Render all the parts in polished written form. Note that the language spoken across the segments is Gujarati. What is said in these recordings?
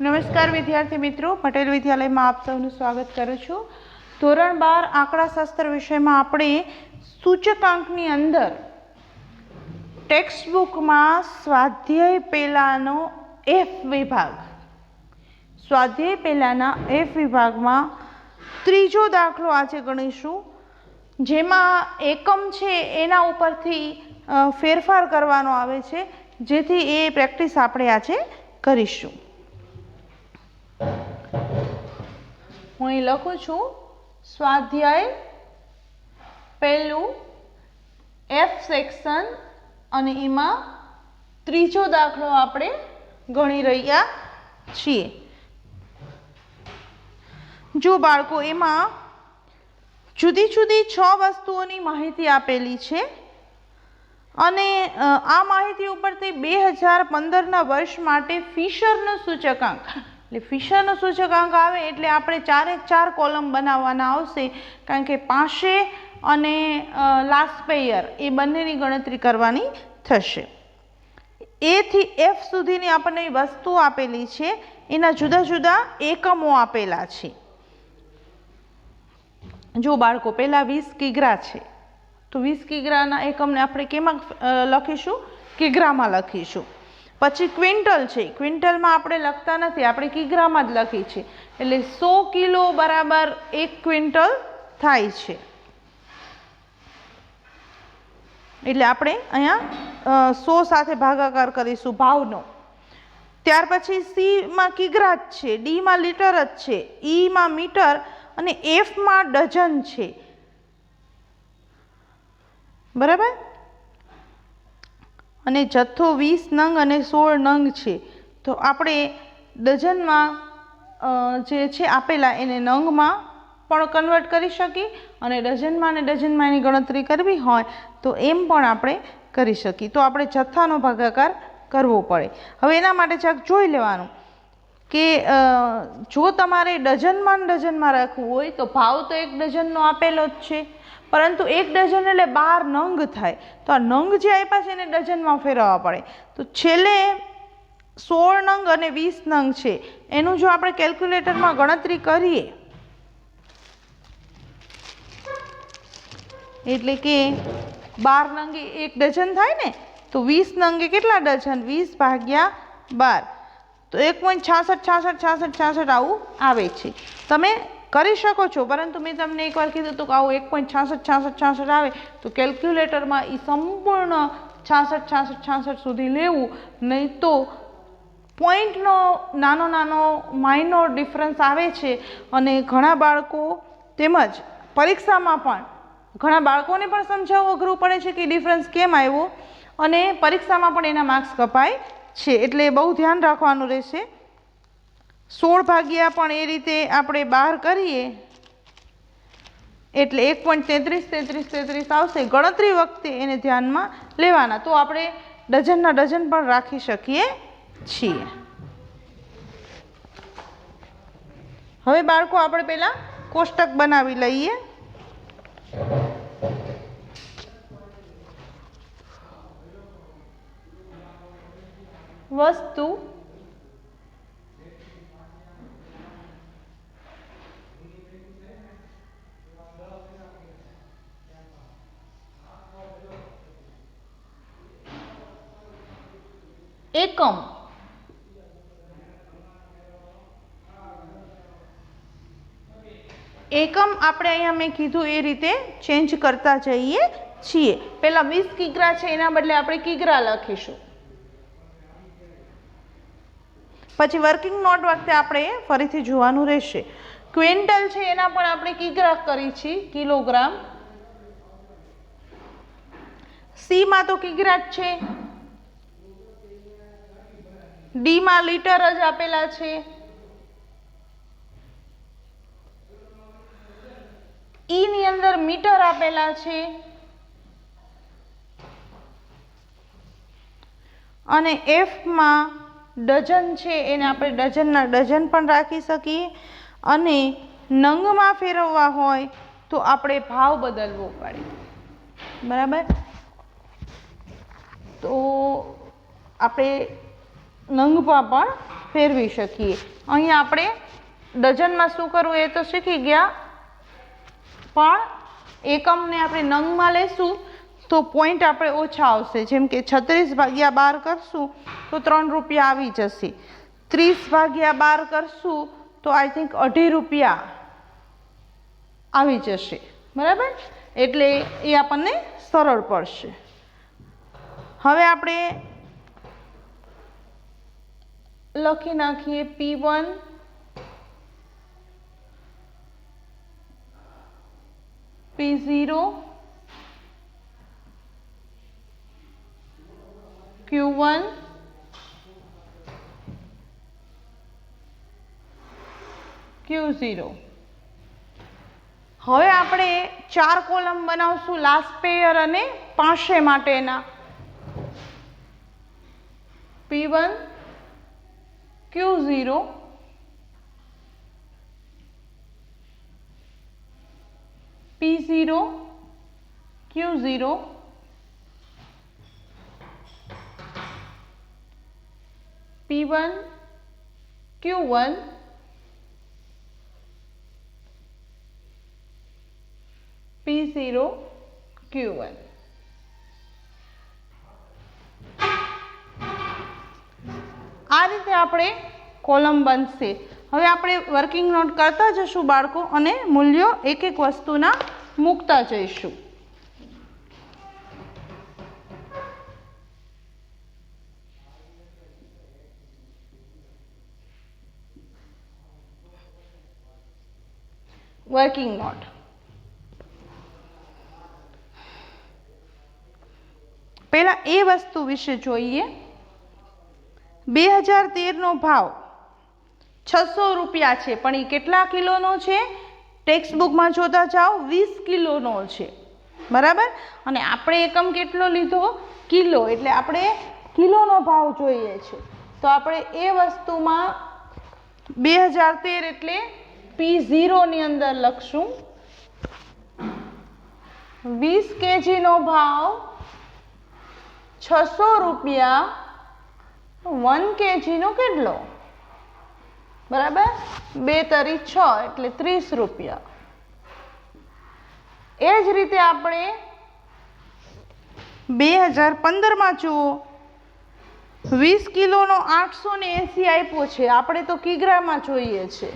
નમસ્કાર વિદ્યાર્થી મિત્રો, પટેલ વિદ્યાલયમાં આપ સૌનું સ્વાગત કરું છું। ધોરણ 12 આંકડાશાસ્ત્ર વિષયમાં આપણે સૂચકાંકની અંદર ટેક્સ્ટ બુકમાં સ્વાધ્યાય પહેલાનો એફ વિભાગ, સ્વાધ્યાય પહેલાના એફ વિભાગમાં ત્રીજો દાખલો આજે ગણીશું, જેમાં એકમ છે એના ઉપરથી ફેરફાર કરવાનો આવે છે, જેથી એ પ્રેક્ટિસ આપણે આજે કરીશું। હું અહીં લખું છું સ્વાધ્યાય પહેલું એફ સેક્શન અને એમાં ત્રીજો દાખલો આપણે ગણી રહ્યા છીએ। જો બાળકો, એમાં જુદી જુદી 6 વસ્તુઓની માહિતી આપેલી છે અને આ માહિતી ઉપરથી 2015ના વર્ષ માટે ફિશરનો સૂચકાંક, એટલે ફિશરનો સૂચકાંક આવે એટલે આપણે 4 કોલમ બનાવવાના આવશે, કારણ કે પાસે અને લાસ્ટ પેયર એ બંનેની ગણતરી કરવાની થશે। એ થી એફ સુધીની આપણને વસ્તુ આપેલી છે, એના જુદા જુદા એકમો આપેલા છે। જો બાળકો, પહેલા 20 કિગ્રા છે, તો 20 કિગ્રાના એકમને આપણે કેમાં લખીશું? કિગ્રામાં લખીશું। પછી ક્વિન્ટલ છે, ક્વિન્ટલમાં આપણે લખતા નથી, આપણે કિગ્રામાં જ લખી છે, એટલે 100 કિલો બરાબર 1 ક્વિન્ટલ થાય છે, એટલે આપણે અહીંયા 100 સાથે ભાગાકાર કરીશું ભાવનો। ત્યાર પછી સીમાં કિગ્રા જ છે, ડીમાં લીટર જ છે, ઈમાં મીટર અને એફમાં ડઝન છે, બરાબર। અને જથ્થો 20 નંગ અને 16 નંગ છે, તો આપણે ડઝનમાં જે છે આપેલા એને નંગમાં પણ કન્વર્ટ કરી શકીએ, અને ડઝનમાં એની ગણતરી કરવી હોય તો એમ પણ આપણે કરી શકીએ। તો આપણે જથ્થાનો ભાગાકાર કરવો પડે। હવે એના માટે ચાક જોઈ લેવાનું કે જો તમારે ડઝનમાં રાખવું હોય તો ભાવ તો 1 ડઝનનો આપેલો જ છે, પરંતુ 1 ડઝન એટલે 12 નંગ થાય, તો આ નંગ જે આપ્યા છે એને ડઝનમાં ફેરવવા પડે। તો છેલ્લે 16 નંગ અને 20 નંગ છે, એનું જો આપણે કેલ્ક્યુલેટરમાં ગણતરી કરીએ એટલે કે 12 નંગ 1 ડઝન થાય ને, તો 20 નંગે કેટલા ડઝન? 20 ભાગ્યા 12, તો 1.666666 આવું આવે છે। તમે કરી શકો છો, પરંતુ મેં તમને એકવાર કીધું હતું કે આવું 1.666666 આવે તો કેલ્ક્યુલેટરમાં એ સંપૂર્ણ 666666 સુધી લેવું, નહીં તો પોઈન્ટનો નાનો માઇનોર ડિફરન્સ આવે છે, અને ઘણા બાળકો તેમજ પરીક્ષામાં પણ ઘણા બાળકોને પણ સમજાવવું અઘરું પડે છે કે ડિફરન્સ કેમ આવ્યો, અને પરીક્ષામાં પણ એના માર્ક્સ કપાય છે, એટલે બહુ ધ્યાન રાખવાનું રહેશે। 16 ભાગ્યા પણ એ રીતે આપણે બહાર કરીએ એટલે 1.333333 આવશે। ગણતરી વખતે એને ધ્યાનમાં લેવાના, તો આપણે ડઝનના ડઝન પણ રાખી શકીએ છીએ। હવે બાળકો, આપણે પહેલા કોષ્ટક બનાવી લઈએ। વસ્તુ એકમ આપણે અહીંયા મેં કીધું એ રીતે ચેન્જ કરતા જઈએ છીએ। પહેલા 20 કિગ્રા છે, એના બદલે આપણે કિગ્રા લખીશું। પછી વર્કિંગ નોટ વખતે આપણે ફરીથી જોવાનું રહેશે। ક્વિન્ટલ છે, એના પણ આપણે કિગ્રા કરી છે, કિલોગ્રામ। સીમાં તો કિગ્રા જ છે, ડીમાં લીટર જ આપેલા છે, ઈની અંદર મીટર આપેલા છે, અને એફમાં ડઝન છે, એને આપણે ડઝનના ડઝન પણ રાખી શકીએ, અને નંગમાં ફેરવવા હોય તો આપણે ભાવ બદલવો પડે, બરાબર। તો આપણે નંગમાં પણ ફેરવી શકીએ. અહીં આપણે ડઝનમાં શું કરવું એ તો શીખી ગયા, પણ એકમને આપણે નંગમાં લેશું તો પોઈન્ટ આપણે ઓછા આવશે. જેમ કે 36/12 કરશું તો 3 રૂપિયા આવી જશે. 30/12 કરશું તો આઈ થિંક 2.5 રૂપિયા આવી જશે. બરાબર, એટલે એ આપણને સરળ પડશે. હવે આપણે લખી નાખીએ P1 P0 Q1 Q0. હવે આપણે 4 કોલમ બનાવશું લાસ્ટ પેયર અને પાસે માટેના. P1 Q0 P0 Q0 P1 Q1 P0 Q1. આ રીતે આપણે કોલમ બનશે. હવે આપણે વર્કિંગ નોટ કરતા જશું બાળકો, અને મૂલ્યો એક એક વસ્તુના મૂકતા જઈશું. Working note. પહેલા એ વસ્તુ વિશે જોઈએ. 2013 નો ભાવ 600 રૂપિયા છે, પણ એ કેટલા કિલોનો છે? ટેક્સ્ટ બુકમાં જોતા જાઓ 20 કિલોનો છે. બરાબર, અને આપણે એકમ કેટલો લીધો? કિલો, એટલે આપણે કિલોનો ભાવ જોઈએ છે. તો આપણે એ વસ્તુમાં 2013 એટલે P0 ની અંદર લખશું 20 kgનો ભાવ 600 રૂપિયા. 1 kgનો કેટલો? બરાબર, 2 તરી 6 એટલે 30 રૂપિયા. એ જ રીતે આપણે 2015માં જુઓ 20 કિલોનો 880 આપ્યો છે. આપણે તો કિગ્રામાં જોઈએ છે.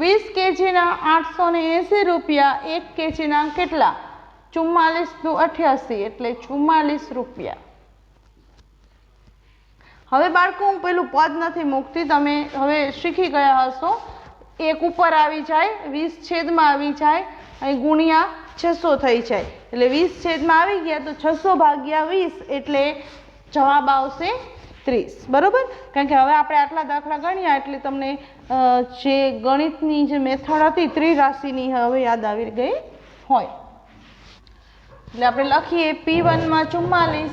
વીસ કેજીના 880 રૂપિયા. 1 કેજીના કેટલા? 44 × 88 એટલે 44 રૂપિયા. હવે બાળકો હું પેલું પદ નથી મૂકતી, તમે હવે શીખી ગયા હશો. એક ઉપર આવી જાય, 20 છેદમાં આવી જાય, અહીં ગુણ્યા 600 થઈ જાય, એટલે 20 છેદમાં આવી ગયા તો 600/20 એટલે જવાબ આવશે 30. બરોબર, કારણ કે હવે આપણે આટલા દાખલા ગણ્યા એટલે તમને જે ગણિતની જે મેથડ હતી ત્રિરાશિની હવે યાદ આવી ગઈ હોય. એટલે આપણે લખીએ P1 માં 44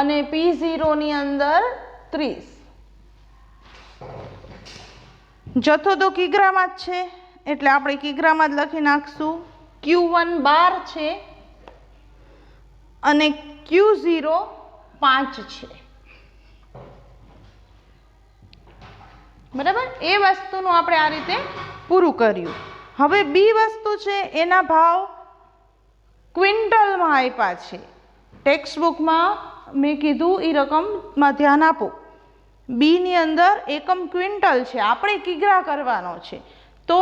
અને P0 ની અંદર 30. જથ્થો તો કિગ્રામાં જ છે એટલે આપણે કિગ્રામાં જ લખી નાખશું. Q1 12 છે અને Q0 5 છે. બરાબર, એ વસ્તુનું આપણે આ રીતે પૂરું કર્યું. હવે બી વસ્તુ છે એના ભાવ ક્વિન્ટલમાં આપ્યા છે. ટેક્સ્ટ બુકમાં મેં કીધું એ રકમમાં ધ્યાન આપો. બી ની અંદર એકમ ક્વિન્ટલ છે, આપણે કિગ્રા કરવાનો છે. તો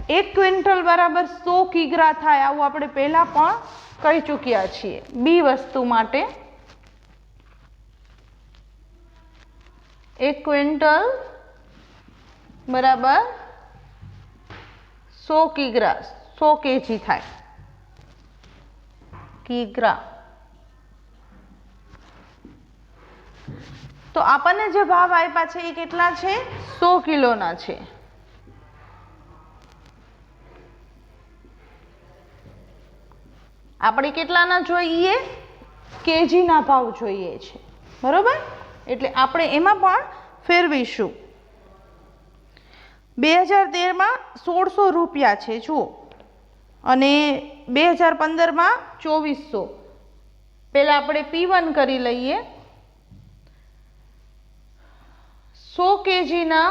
1 ક્વિન્ટલ બરાબર 100 કિગ્રા થાય, આવું આપણે પહેલા પણ કહી ચૂક્યા છીએ. બી વસ્તુ માટે 1 ક્વિન્ટલ બરાબર 100 કિગ્રા, 100 કેજી થાય. કિગ્રા. તો આપણને જે ભાવ આપ્યા છે એ કેટલા છે? 100 કિલોના છે. આપણે કેટલાના જોઈએ? કેજીના ભાવ જોઈએ છે. બરોબર, એટલે આપણે એમાં પણ ફેરવીશું. 2013માં 1600 રૂપિયા છે જુઓ, અને 2015માં 2400. પહેલાં આપણે P1 કરી લઈએ. 100 kgના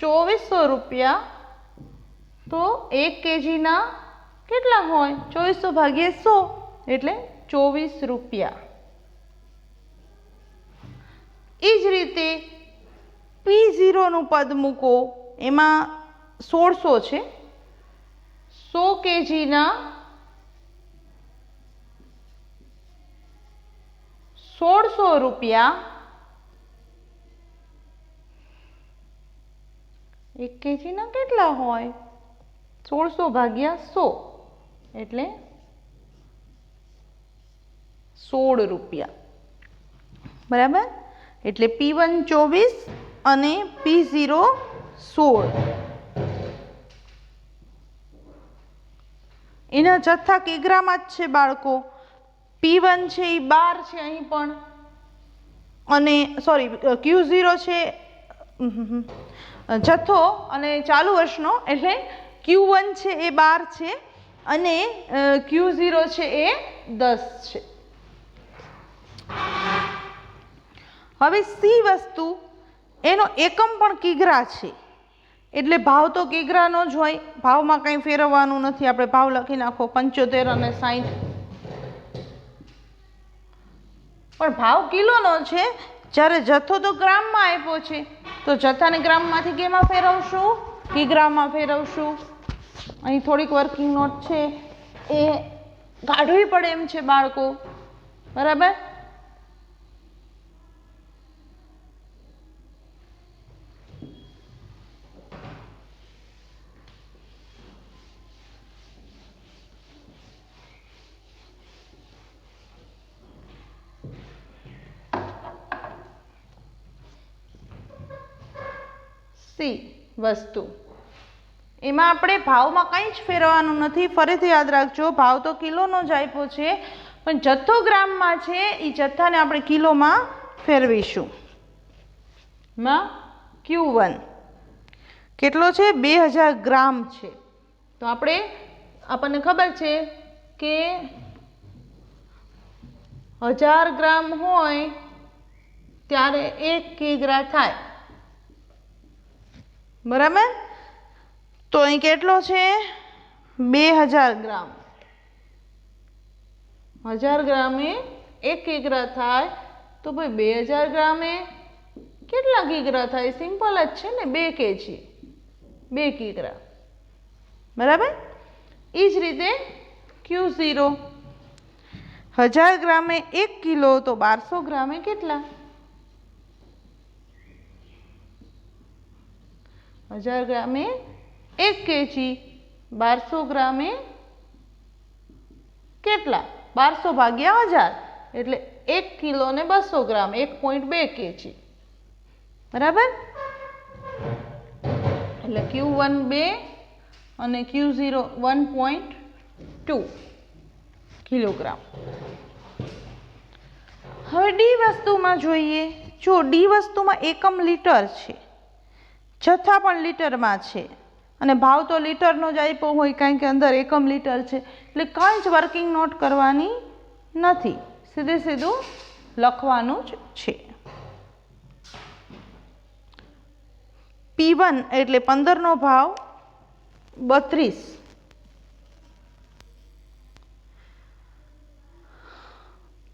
2400 રૂપિયા, તો 1 kgના કેટલા હોય? 2400 ભાગ્યા 100 એટલે 24 રૂપિયા. એ જ રીતે P0નું પદ મૂકો, એમાં 1600 છે. 100 kgના 1600 રૂપિયા, 1 kgના કેટલા હોય? 1600 ભાગ્યા 100 એટલે 16 રૂપિયા. બરાબર? એટલે P1 24 અને P0 16. એના જથ્થા કિગ્રામાં જ છે બાળકો. P1 છે એ 12 છે અહીં પણ, અને સોરી Q0 છે જથ્થો અને ચાલુ વર્ષનો, એટલે Q1 છે એ 12 છે અને Q0 છે એ 10 છે. હવે સી વસ્તુ, એનો એકમ પણ કિગ્રા છે, એટલે ભાવ તો કિગ્રાનો જ હોય, ભાવમાં કંઈ ફેરવવાનું નથી. આપણે ભાવ લખી નાખો 75 અને 60, પણ ભાવ કિલોનો છે. જ્યારે જથ્થો તો ગ્રામમાં આપ્યો છે, તો જથ્થાને ગ્રામમાંથી કેમાં ફેરવશું? કિગ્રામાં ફેરવશું. અહીં થોડીક વર્કિંગ નોટ છે, એ કાઢવી પડે એમ છે બાળકો. બરાબર? સી વસ્તુ, એમાં આપણે ભાવમાં કંઈ જ ફેરવવાનું નથી. ફરીથી યાદ રાખજો, ભાવ તો કિલોનો જ આપ્યો છે, પણ જથ્થો ગ્રામમાં છે, એ જથ્થાને આપણે કિલોમાં ફેરવીશું. માં Q1 કેટલો છે? 2000 ગ્રામ છે. તો આપણને ખબર છે કે 1000 ગ્રામ હોય ત્યારે 1 કિગ્રા થાય. બરાબર? તો અહીં કેટલો છે? 2000 ગ્રામ. 1000 ગ્રામે 1 કિગ્રા થાય, તો ભાઈ 2000 ગ્રામે કેટલા કિગ્રા થાય? સિમ્પલ જ છે ને, 2 kg, 2 કિગ્રા. બરાબર? એ જ રીતે Q0, 1000 ગ્રામે 1 કિલો, તો 1200 ગ્રામે કેટલા? 1000 ગ્રામે 1 kg, 1200 ગ્રામે કેટલા? 1200 ભાગ્યા 1000 એટલે 1 કિલો ને 200 ગ્રામ, 1.2 kg. બરાબર? એટલે Q1 2 અને Q0 1.2 કિલોગ્રામ. હવે ડી વસ્તુમાં જોઈએ. જો ડી વસ્તુમાં એકમ લીટર છે, જથ્થા પણ લીટરમાં છે, અને ભાવ તો લીટરનો જ આપ્યો હોય, કારણ કે અંદર એકમ લીટર છે, એટલે કંઈ જ વર્કિંગ નોટ કરવાની નથી, સીધું લખવાનું જ છે. P1 એટલે 15નો ભાવ 32,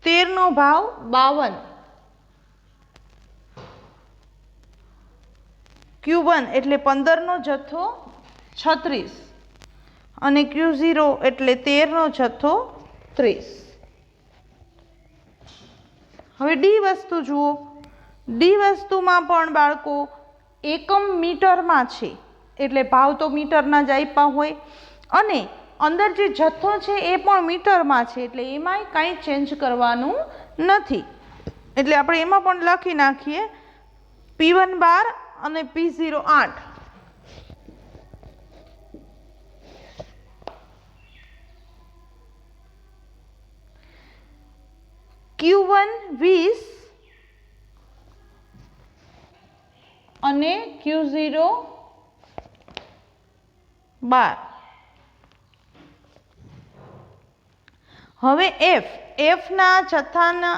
13નો ભાવ 52, Q1 એટલે 15નો જથ્થો 36, અને Q0 એટલે 13નો જથ્થો 30. હવે ડી વસ્તુ જુઓ. ડી વસ્તુમાં પણ બાળકો એકમ મીટરમાં છે, એટલે ભાવ તો મીટરના જ આપ્યા હોય, અને અંદર જે જથ્થો છે એ પણ મીટરમાં છે, એટલે એમાંય કાંઈ ચેન્જ કરવાનું નથી. એટલે આપણે એમાં પણ લખી નાખીએ P1 12 અને P0 8. Q1 20 અને Q0 12. હવે એફના જથ્થાના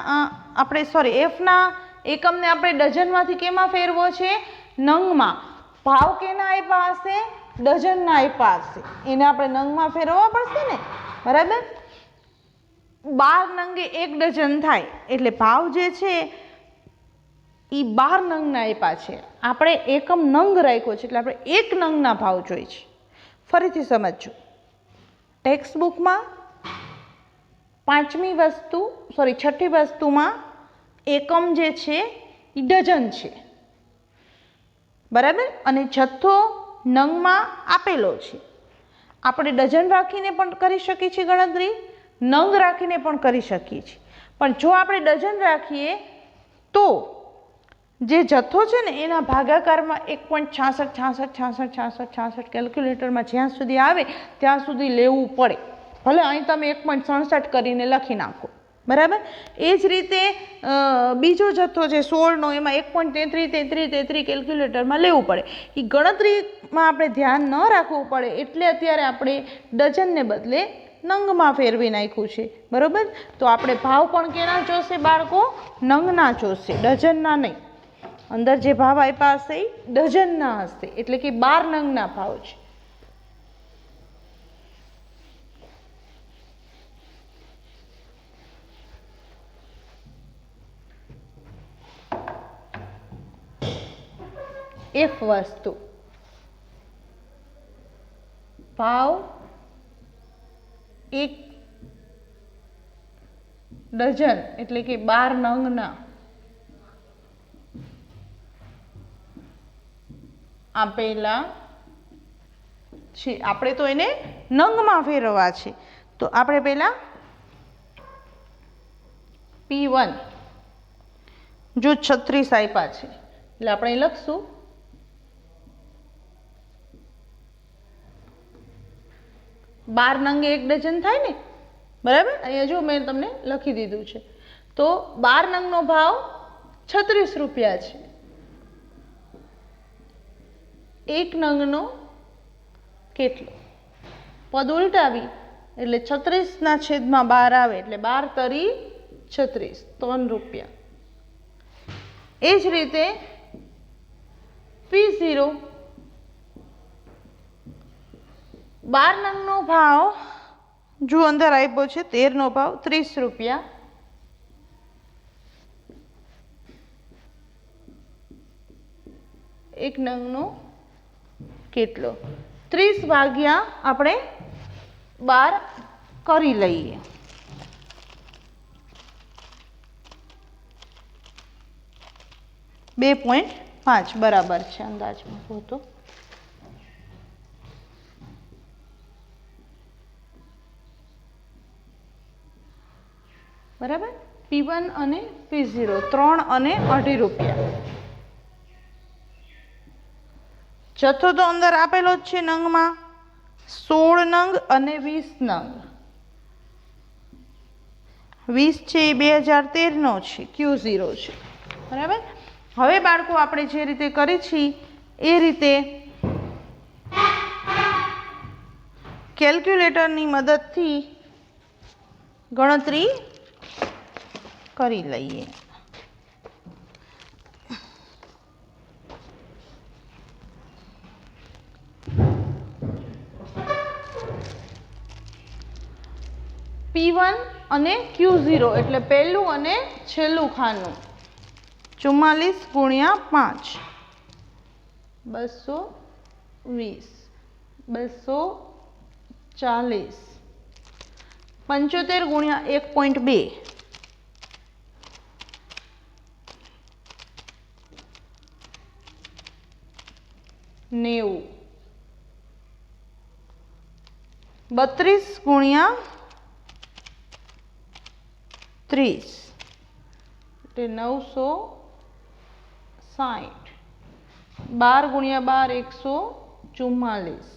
એફના એકમને આપણે ડઝનમાંથી કેમાં ફેરવો છે? નંગમાં. ભાવ કેના આપ્યા હશે? ડઝનના આપ્યા હશે. એને આપણે નંગમાં ફેરવવા પડશે ને, બરાબર? 12 નંગે 1 ડઝન થાય એટલે ભાવ જે છે એ 12 નંગના આપ્યા છે. આપણે એકમ નંગ રાખ્યો છે એટલે આપણે 1 નંગના ભાવ જોઈએ છે. ફરીથી સમજજો. ટેક્સ્ટ બુકમાં છઠ્ઠી વસ્તુમાં એકમ જે છે એ ડઝન છે, બરાબર? અને જથ્થો નંગમાં આપેલો છે. આપણે ડઝન રાખીને પણ કરી શકીએ છીએ ગણતરી, નંગ રાખીને પણ કરી શકીએ છીએ. પણ જો આપણે ડઝન રાખીએ તો જે જથ્થો છે ને એના ભાગાકારમાં 1.66 કેલ્ક્યુલેટરમાં જ્યાં સુધી આવે ત્યાં સુધી લેવું પડે. ભલે અહીં તમે 1.67 કરીને લખી નાખો, બરાબર? એ જ રીતે બીજો જથ્થો છે 16નો, એમાં 1.33 કેલ્ક્યુલેટરમાં લેવું પડે. એ ગણતરીમાં આપણે ધ્યાન ન રાખવું પડે એટલે અત્યારે આપણે ડઝનને બદલે નંગમાં ફેરવી નાખ્યું છે, બરાબર? તો આપણે ભાવ પણ કેના જોશે બાળકો? નંગના જોશે, ડઝનના નહીં. અંદર જે ભાવ આપ્યા હશે એ ડઝનના હશે, એટલે કે 12 નંગના ભાવ છે. એક વસ્તુ ભાવ 1 ડઝન એટલે કે 12 નંગના આપેલા છે. આપણે તો એને નંગમાં ફેરવવા છે. તો આપણે પહેલા P1 જો 36 આપ્યા છે એટલે આપણે લખશું 12 નંગે 1 ડઝન થાય ને, બરાબર? અહીંયા જો મેં તમને લખી દીધું છે. તો 12 નંગનો ભાવ 36 રૂપિયા છે. 1 નંગનો કેટલો? પદ ઉલટાવી એટલે 36/12 આવે એટલે 12 તરી 36, 3 રૂપિયા. એ જ રીતે P0 12 નંગનો ભાવ જો અંદર આપ્યો છે 13નો ભાવ 30 રૂપિયા. 1 નંગનો કેટલો? 30 ભાગ્યા આપણે 12 કરી લઈએ. બે 2.5 બરાબર છે અંદાજમાં. તો બરાબર. P1 અને P0 3 અને 2.5 રૂપિયા. જથ્થો તો અંદર આપેલો જ છે નંગમાં, 16 નંગ અને 20 નંગ. 20 છે એ 2013નો છે, Q0 છે, બરાબર? હવે બાળકો આપણે જે રીતે કરી છીએ એ રીતે કેલ્ક્યુલેટરની મદદથી ગણતરી કરી લઈએ. P1 અને Q0 એટલે પહેલું અને છેલ્લું ખાનું. 44 ગુણ્યા 5 220, 240, 75 ગુણ્યા 1.2 90, 32 ગુણ્યા 30 એટલે 960, 12 ગુણ્યા 12 144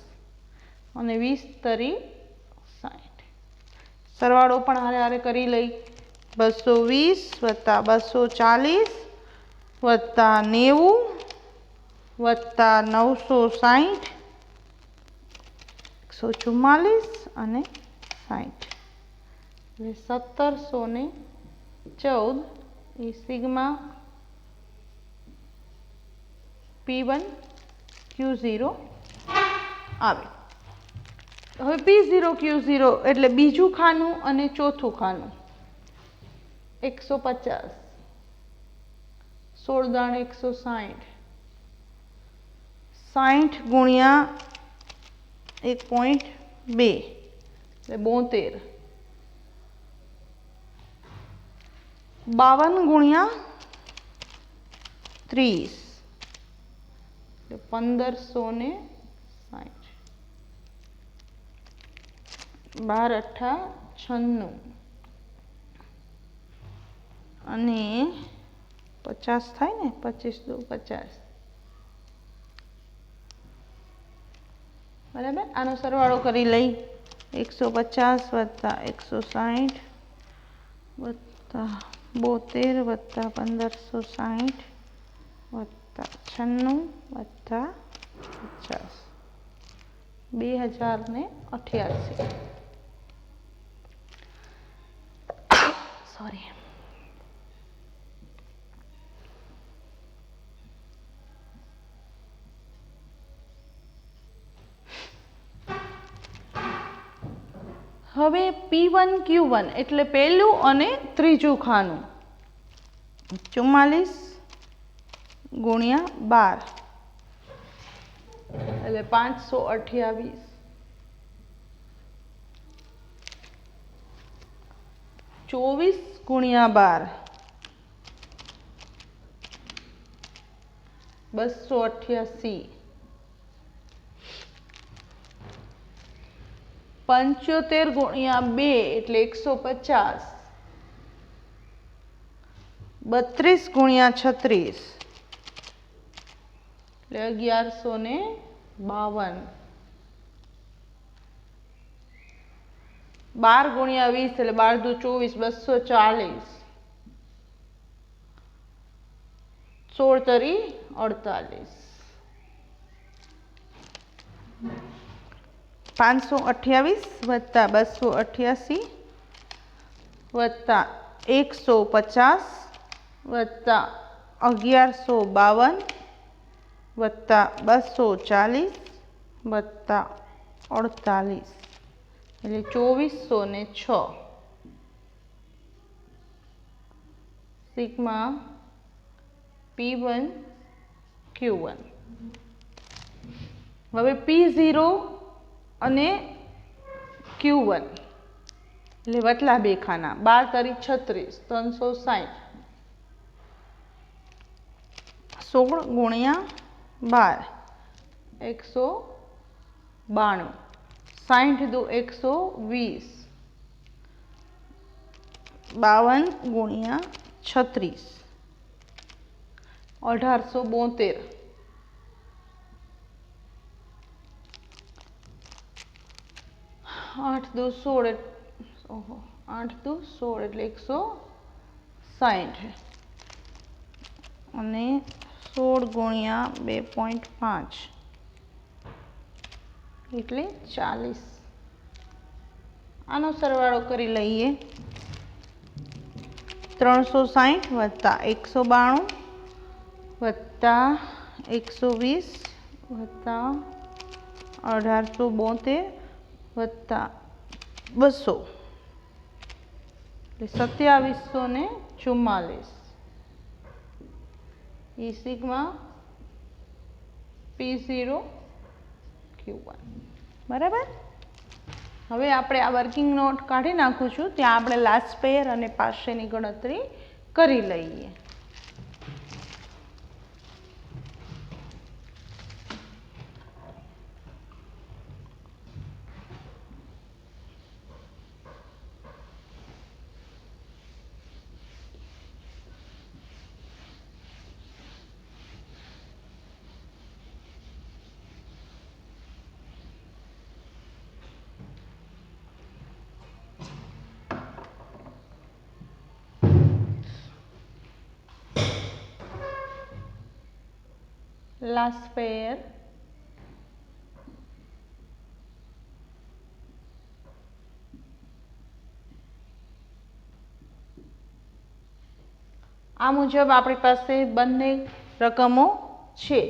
અને 20 તરી 60. સરવાળો પણ હારે હારે કરી લઈ. 220 વત્તા 240 વત્તા 90 વત્તા 960 144 અને 60 એટલે 1714 એ સિગ્મા P1 Q0 આવે. હવે P0 Q0 એટલે બીજું ખાનું અને ચોથું ખાનું 150 16 દાણ 160 60 ગુણ્યા 1.2 એટલે 72 52 ગુણ્યા 30 એટલે 1560 12 અઠ્ઠા 96 અને 50 થાય ને 25 દુ 50 બરાબર. આનો સરવાળો કરી લઈ 150 વત્તા 160 વત્તા 72 વત્તા 1560 વત્તા 96 વત્તા 50 2088 સોરી. હવે P1 Q1 એટલે પહેલું અને ત્રીજું ખાનું 44 ગુણ્યા 12 એટલે 528 24 ગુણ્યા 12 288 75 ગુણ્યા 2 એટલે 150 32 ગુણ્યા 36 એટલે 1152 12 ગુણ્યા 20 એટલે 12 દુ 24 240 16 તરી 48 528 વત્તા 288 વત્તા 150 વત્તા 1152 વત્તા 240 વત્તા 48 એટલે 2406 સિગ્મા P1 Q1. હવે P0 અને Q1 એટલે વટલા બે ખાના 12 તરી 36 360 16 ગુણ્યા 12 192 60 દુ 120 52 ગુણ્યા 36 1872 8 દુ 16 8 દુ 16 એટલે 160 અને 16 ગુણ્યા 2.5 એટલે 40. આનો સરવાળો કરી લઈએ 360 વત્તા 192 વત્તા 120 વત્તા 1872 વત્તા 200 એટલે 2744 એ સિગ્મા P0 Q1 બરાબર. હવે આપણે આ વર્કિંગ નોટ કાઢી નાખું છું, ત્યાં આપણે લાસ્ટ પેયર અને પાસેની ગણતરી કરી લઈએ. લાસ્ટ પેયર આ મુજબ આપણી પાસે બંને રકમો છે.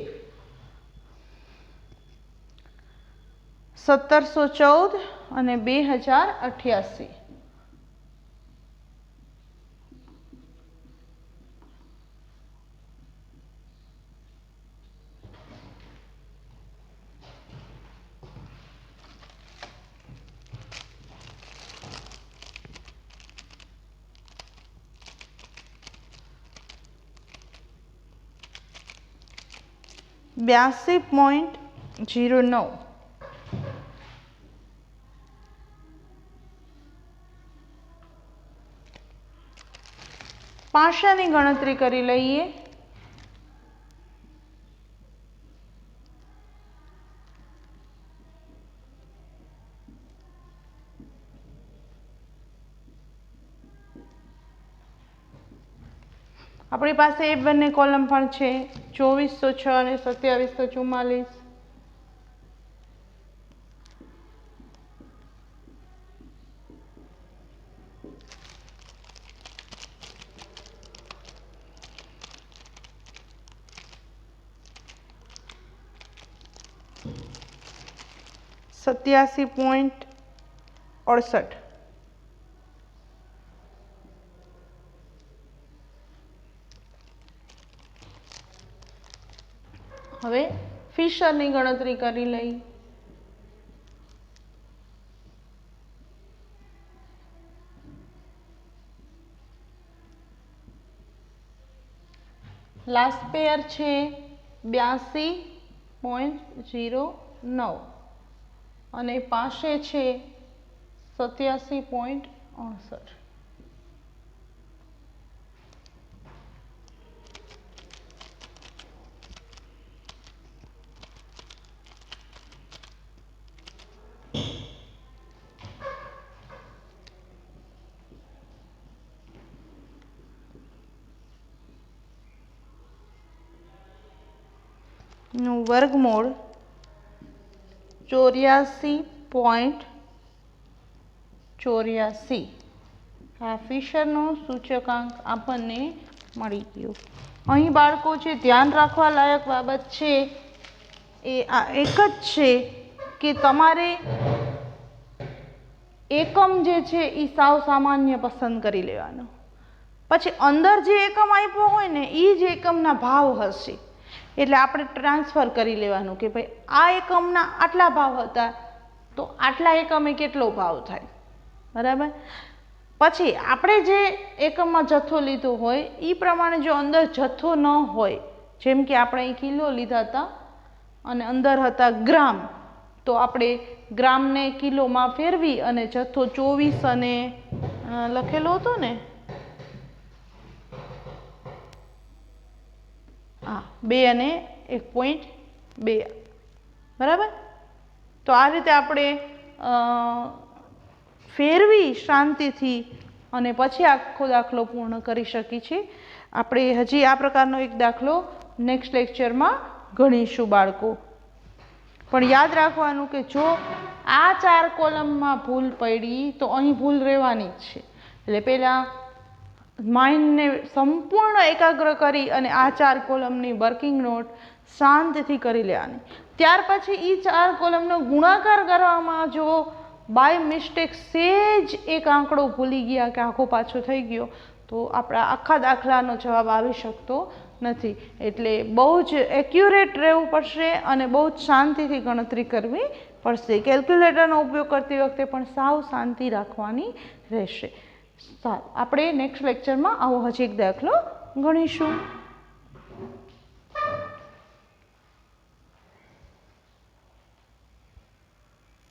1714 અને 2088. $82.09. પાસાની ગણતરી કરી લઈએ. આપણી પાસે એ બંને કોલમ પણ છે, 2406 અને 2744. $87.68. હવે ફિશરની ગણતરી કરી લઈ. લાસ્ટ પેયર છે 82.09 અને પાસે છે 87.68. નું વર્ગમૂળ 84.84. આ ફિશરનો સૂચકાંક આપણને મળી ગયો. અહીં બાળકો જે ધ્યાન રાખવા લાયક બાબત છે એ આ એક જ છે કે તમારે એકમ જે છે એ સાવ સામાન્ય પસંદ કરી લેવાનો. પછી અંદર જે એકમ આપ્યો હોય ને એ જ એકમના ભાવ હશે, એટલે આપણે ટ્રાન્સફર કરી લેવાનું કે ભાઈ આ એકમના આટલા ભાવ હતા તો આટલા એકમે કેટલો ભાવ થાય, બરાબર. પછી આપણે જે એકમમાં જથ્થો લીધો હોય એ પ્રમાણે જો અંદર જથ્થો ન હોય, જેમ કે આપણે અહીં કિલો લીધા હતા અને અંદર હતા ગ્રામ, તો આપણે ગ્રામને કિલોમાં ફેરવી અને જથ્થો 24 અને લખેલો હતો ને, હા 2 અને 1.2, બરાબર. તો આ રીતે આપણે ફેરવી શાંતિથી અને પછી આખો દાખલો પૂર્ણ કરી શકીએ છીએ. આપણે હજી આ પ્રકારનો એક દાખલો નેક્સ્ટ લેક્ચરમાં ગણીશું બાળકો. પણ યાદ રાખવાનું કે જો આ 4 કોલમમાં ભૂલ પડી તો અહીં ભૂલ રહેવાની જ છે. એટલે પહેલાં માઇન્ડને સંપૂર્ણ એકાગ્ર કરી અને આ 4 કોલમની વર્કિંગ નોટ શાંતિથી કરી લેવાની. ત્યાર પછી એ 4 કોલમનો ગુણાકાર કરવામાં જો બાય મિસ્ટેક સેજ એક આંકડો ભૂલી ગયા કે આખો પાછો થઈ ગયો તો આપણા આખા દાખલાનો જવાબ આવી શકતો નથી. એટલે બહુ જ એક્યુરેટ રહેવું પડશે અને બહુ જ શાંતિથી ગણતરી કરવી પડશે. કેલ્ક્યુલેટરનો ઉપયોગ કરતી વખતે પણ સાવ શાંતિ રાખવાની રહેશે. સારું, આપણે નેક્સ્ટ લેક્ચરમાં આવો હજી એક દાખલો ગણીશું.